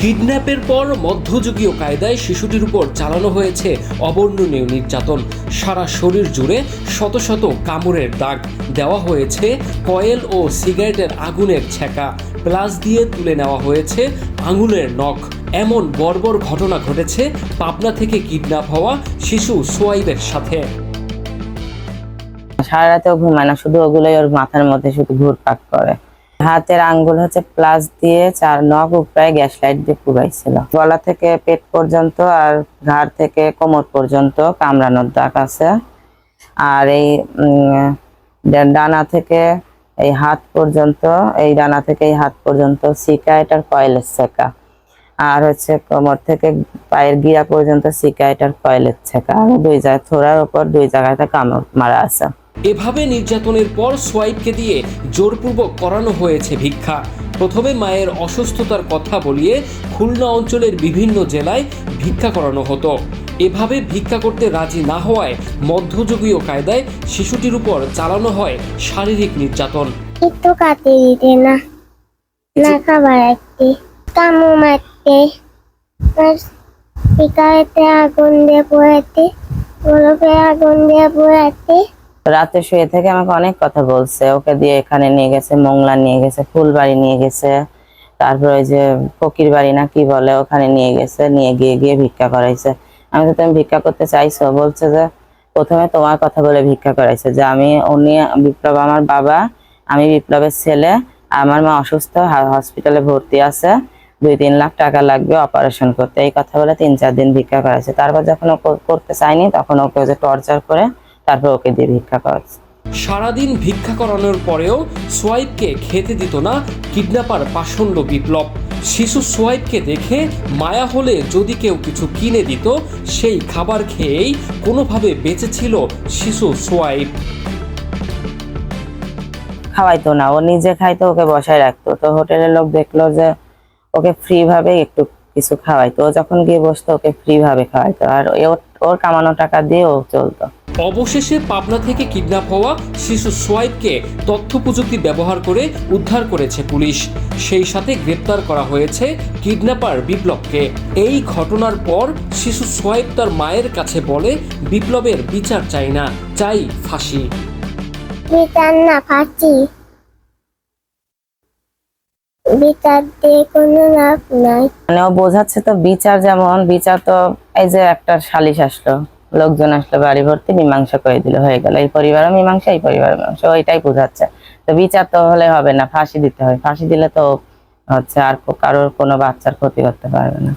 কিডন্যাপের পর মধ্যযুগীয় কায়দায় শিশুটির উপর চালানো হয়েছে অবর্ণনীয় নির্যাতন। সারা শরীর জুড়ে শত শত কামড়ের দাগ, দেওয়া হয়েছে কয়েল ও সিগারেটের আগুনের ছ্যাঁকা, প্লাস দিয়ে তুলে নেওয়া হয়েছে আঙুলের নখ। এমন বর্বর ঘটনা ঘটেছে পাবনা থেকে কিডন্যাপ হওয়া শিশু সোয়াইবের সাথে। সারা রাতেও ঘুমায় না, শুধু ওগুলোই ওর মাথার মধ্যে শুধু ঘুরপাক করে। হাতের আঙ্গুল প্লাস দিয়ে 4 নখ উপরে গ্যাস লাইট দিয়ে পুরাইছিল। গলা থেকে পেট পর্যন্ত আর ঘাড় থেকে কোমর পর্যন্ত কামড়ানোর দাগ আছে। আর এই ডানা থেকে এই হাত পর্যন্ত, এই ডানা থেকে এই হাত পর্যন্ত সিগারেট আর কয়েলের ছেঁকা। আর কোমর থেকে পায়ের গিরা পর্যন্ত সিগারেট আর কয়েলের ছেঁকা। আর 2 জায়গায় থোড়ার উপর 2 জায়গাতে কামড় মারা আছে। এভাবে নির্যাতনের পর সোয়াইবকে দিয়ে জোরপূর্বক করানো হয়েছে ভিক্ষা। প্রথমে মায়ের অসুস্থতার কথা বলিয়ে খুলনা অঞ্চলের বিভিন্ন জেলায় ভিক্ষা করানো হতো। এভাবে ভিক্ষা করতে রাজি না হওয়ায় মধ্যযুগীয় কায়দায় শিশুটির উপর চালানো হয় শারীরিক নির্যাতন। একটু কাটে দিতে না, না খাবার একটি কামু মারতে, সিগারেটে আগুন দিয়ে পোড়াতে, গোলপে আগুন দিয়ে পোড়াতে। রাতে শুয়ে থেকে আমাকে অনেক কথা বলছে। ওকে দিয়ে এখানে নিয়ে গেছে, মোংলা নিয়ে গেছে, ফুলবাড়ি নিয়ে গেছে, তারপরে ওই যে ফকির বাড়ি না কি বলে ওখানে নিয়ে গেছে, নিয়ে গিয়ে ভিক্ষা করাইছে। আমি তো তুমি ভিক্ষা করতে চাইছো? বলছে যে প্রথমে তোমার কথা বলে ভিক্ষা করাইছে, যে উনি বিপ্লব আমার বাবা, আমি বিপ্লবের ছেলে, আমার মা অসুস্থ, হসপিটালে ভর্তি আছে, 2-3 লাখ টাকা লাগবে অপারেশন করতে, এই কথা বলে 3-4 দিন ভিক্ষা করাইছে। তারপর যখন ও করতে চায়নি তখন ওকে টর্চার করে তারপর ওকে দিয়ে ভিক্ষা করাচ্ছে। সারাদিন ভিক্ষা করানোর পরেও সোয়াইবকে খেতে দিত না কিডন্যাপার পাষণ্ড বিপ্লব। শিশু সোয়াইবকে দেখে মায়া হলে যদি কেউ কিছু কিনে দিত, সেই খাবার খেয়েই কোনোভাবে বেঁচে ছিল শিশু সোয়াইব। খাওয়াইতো না, ও নিজে খাইতো, ওকে বসায় রাখতো। তো হোটেলের লোক দেখলো যে ওকে ফ্রি ভাবে একটু কিছু খাওয়াইতো, ও যখন গিয়ে বসতো ওকে ফ্রি ভাবে খাওয়াইতো, আর ওর কামানো টাকা দিয়ে ও চলতো। অবশেষে পাবনা থেকে কিডন্যাপ হওয়া শিশু সোয়াইবকে তথ্য প্রযুক্তি ব্যবহার করে উদ্ধার করেছে পুলিশ। সেই সাথে গ্রেপ্তার করা হয়েছে কিডন্যাপার বিপ্লবকে। এই ঘটনার পর শিশু সোয়াইব তার মায়ের কাছে বলে, বিপ্লবের বিচার চাই না, চাই ফাঁসি। বিচার না, ফাঁসি। বিচার দিয়ে কোনো লাভ নাই। মানে ও বোঝাচ্ছে তো বিচার, যেমন বিচার তো এই যে একটা সালিশ আসলো, লোকজন আসলো, বাড়ি ভর্তি, মীমাংসা করে দিল, হয়ে গেল। এই পরিবারও মীমাংসা, এই পরিবারও মীমাংসা, ওইটাই বোঝাচ্ছে। তো বিচার তো হলে হবে না, ফাঁসি দিতে হয়। ফাঁসি দিলে তো আর কারোর কোনো বাচ্চার ক্ষতি করতে পারবে না।